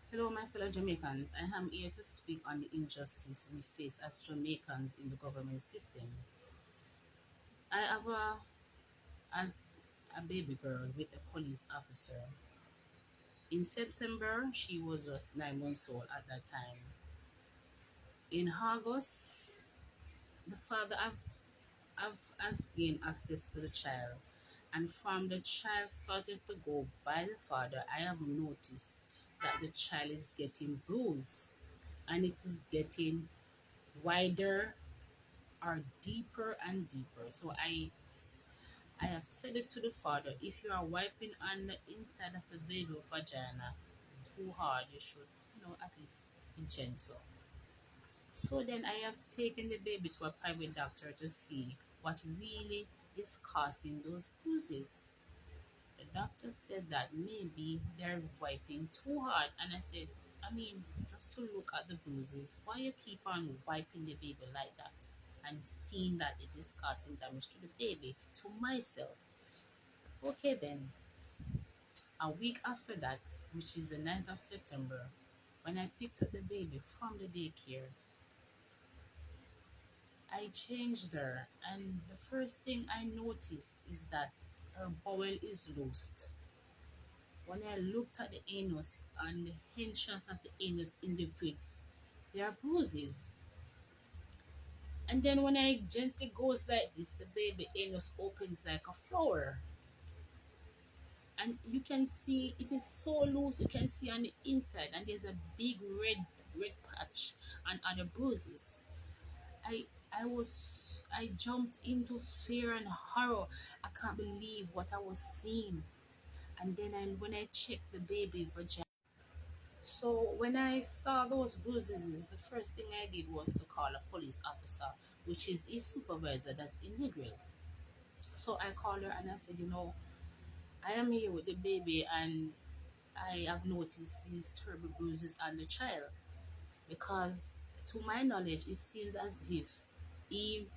Hello, my fellow Jamaicans. I am here to speak on the injustice we face as Jamaicans in the government system. I have a baby girl with a police officer. In September, she was just 9 months old at that time. In August, the father has gained access to the child, and from the child started to go by the father, I have noticed that the child is getting bruised and it is getting wider are deeper and deeper. So I have said it to the father, if you are wiping on the inside of the baby vagina too hard, you should, at least be gentle. So then I have taken the baby to a private doctor to see what really is causing those bruises. The doctor said that maybe they're wiping too hard, and I said, just to look at the bruises, why you keep on wiping the baby like that and seeing that it is causing damage to the baby, to myself? Okay, then, a week after that, which is the 9th of September, when I picked up the baby from the daycare, I changed her, and the first thing I noticed is that her bowel is loosed. When I looked at the anus and the entrance of the anus in the bricks, there are bruises. And then when I gently goes like this, the baby anus opens like a flower. And you can see it is so loose, you can see on the inside, and there's a big red patch and other bruises. I I jumped into fear and horror. I can't believe what I was seeing. And then when I checked the baby vagina, so when I saw those bruises, the first thing I did was to call a police officer, which is his supervisor, that's in Negril. So I called her and I said, I am here with the baby and I have noticed these terrible bruises on the child because, to my knowledge, it seems as if he,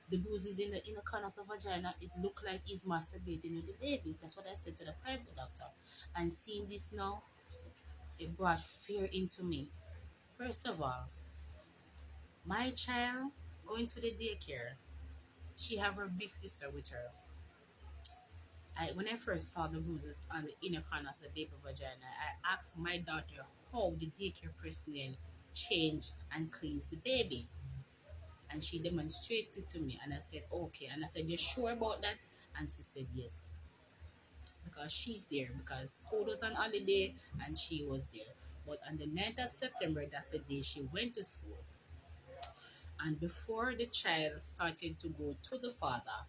the bruises in the inner corner of the vagina, it looked like he's masturbating with the baby. That's what I said to the private doctor. And seeing this now, it brought fear into me. First of all, my child going to the daycare, she have her big sister with her. When I first saw the bruises on the inner corner of the baby vagina, I asked my daughter how the daycare personnel changed and cleans the baby. And she demonstrated to me and I said, okay. And I said, you sure about that? And she said, yes. Because she's there, because school was on holiday and she was there. But on the 9th of September, that's the day she went to school. And before the child started to go to the father,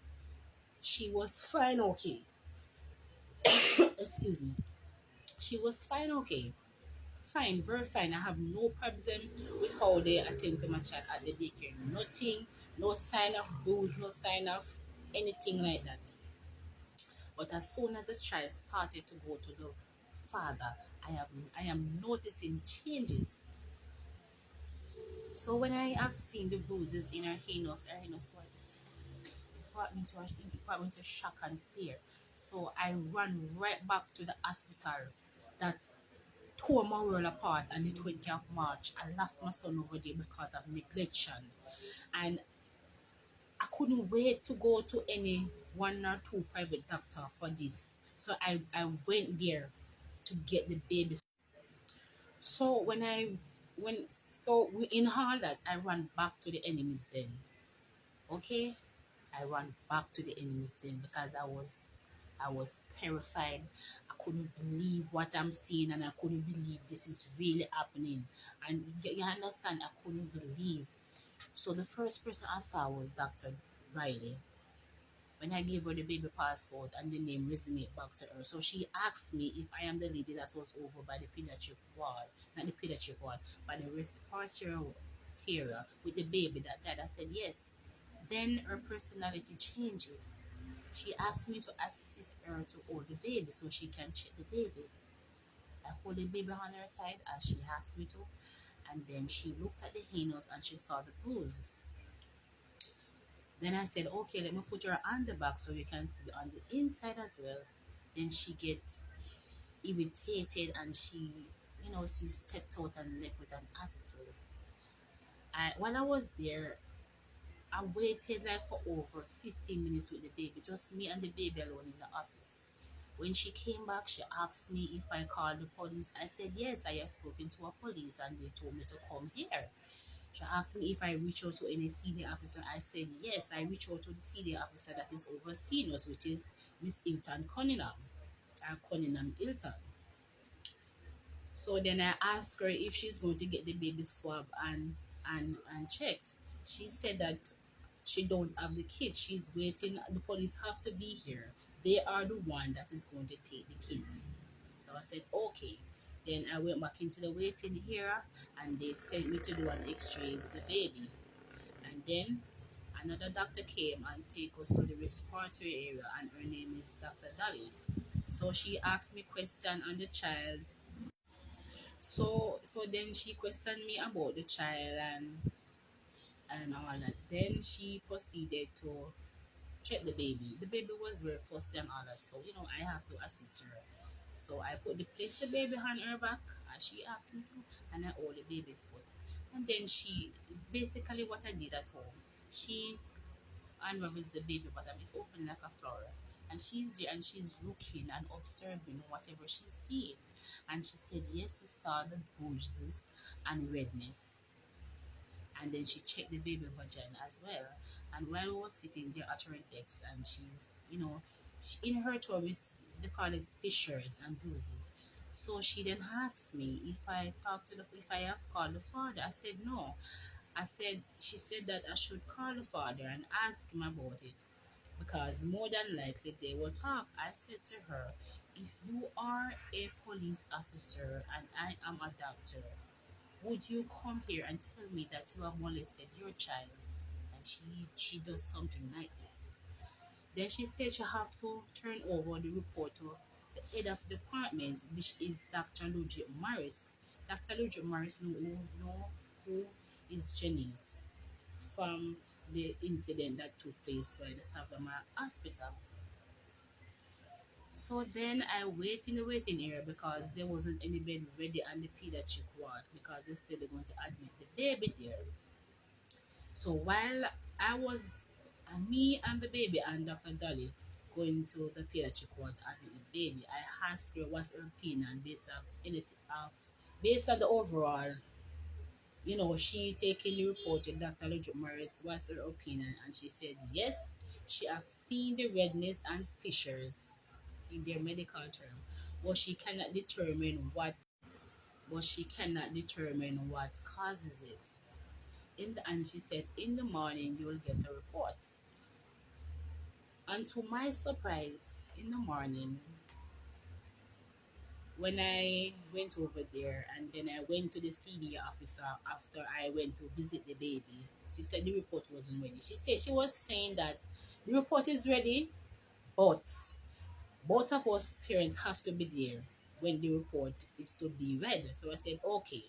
she was fine, okay. Excuse me. She was fine, okay. Fine, very fine. I have no problem with how they attend to my child at the daycare. Nothing, no sign of bruise, no sign of anything like that. But as soon as the child started to go to the father, I am noticing changes. So when I have seen the bruises in her anus swelling, it brought me to shock and fear. So I ran right back to the hospital that tore my world apart on the 20th of March. I lost my son over there because of neglection. And I couldn't wait to go to any one or two private doctor for this. So I went there to get the baby. So in all that, I ran back to the enemy's den. Okay, I ran back to the enemy's den because I was terrified. I couldn't believe what I'm seeing, and I couldn't believe this is really happening. And you understand, I couldn't believe. So the first person I saw was Dr. Riley. When I gave her the baby passport and the name resonate back to her. So she asked me if I am the lady that was over by the pediatric ward, not the pediatric ward, by the respiratory area with the baby that died. I said yes. Then her personality changes. She asked me to assist her to hold the baby so she can check the baby. I hold the baby on her side as she asked me to, and then she looked at the anus and she saw the bruises. Then I said, okay, let me put her on the back so you can see on the inside as well. Then she get irritated and she, she stepped out and left with an attitude. While I was there, I waited like for over 15 minutes with the baby, just me and the baby alone in the office. When she came back, she asked me if I called the police. I said yes, I have spoken to a police and they told me to come here. She asked me if I reach out to any senior officer. I said yes, I reach out to the senior officer that is overseeing us, which is Miss Hilton Cunningham, Cunningham Hilton. So then I asked her if she's going to get the baby swab and checked. She said that she don't have the kids. She's waiting. The police have to be here. They are the one that is going to take the kids. So I said okay. Then I went back into the waiting area and they sent me to do an X-ray with the baby. And then another doctor came and take us to the respiratory area, and her name is Dr. Dolly. So she asked me question on the child. So then she questioned me about the child and all that. Then she proceeded to check the baby. The baby was very fussy and all that, so I have to assist her. So I placed the baby on her back as she asked me to, and I hold the baby's foot. And then she basically what I did at home. She unravels the baby bottom, it opened like a flower. And she's there and she's looking and observing whatever she's seeing. And she said, yes, she saw the bruises and redness. And then she checked the baby vagina as well. And while we were sitting there at her desk, and in her term, they call it fissures and bruises. So she then asked me if I have called the father. I said no. She said that I should call the father and ask him about it because more than likely they will talk. I said to her, if you are a police officer and I am a doctor, would you come here and tell me that you have molested your child? And she does something like this. Then she said she have to turn over the report to the head of the department, which is Dr. Ludwig Morris. Dr. Ludwig Morris know who is Jennings from the incident that took place by the Savannah Hospital. So then I wait in the waiting area because there wasn't any bed ready on the pediatric ward because they said they're going to admit the baby there. So while I was me and the baby and Dr. Dolly going to the pediatric ward to admit the baby, I asked her what's her opinion based on the overall, she taking the report to Dr. Ludwig Morris, what's her opinion, and she said yes, she has seen the redness and fissures in their medical term, but she cannot determine what causes it. And she said in the morning you will get a report. And to my surprise, in the morning, when I went over there and then I went to the senior officer after I went to visit the baby, she said the report wasn't ready. She was saying that the report is ready, but both of us parents have to be there when the report is to be read. So I said, okay.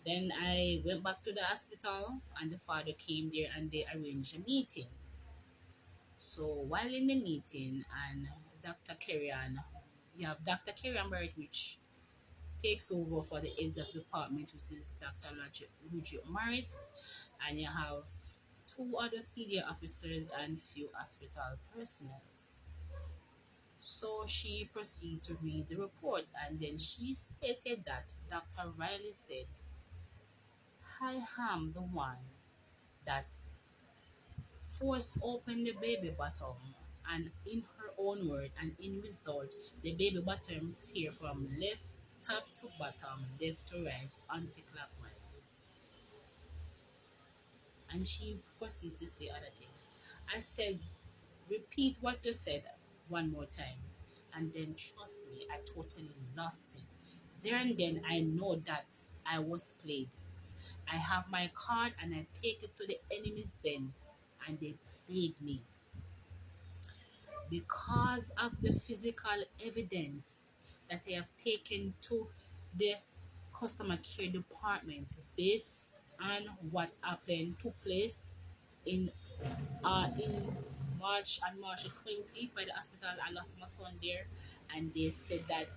Then I went back to the hospital and the father came there and they arranged a meeting. So while in the meeting and Dr. Kerrian, you have Dr. Kerrian Barrett, which takes over for the heads of department, which is Dr. Ludwig Morris, and you have two other senior officers and few hospital personnel. So she proceeded to read the report and then she stated that Dr. Riley said, I am the one that forced open the baby bottom, and in her own word and in result the baby bottom tear from left top to bottom, left to right, anti-clockwise. And she proceeded to say other thing. I said, repeat what you said one more time. And then trust me, I totally lost it. There and then I know that I was played. I have my card and I take it to the enemy's den and they played me because of the physical evidence that I have taken to the customer care department based on what happened took place in in March, on March 20th by the hospital. I lost my son there, and they said that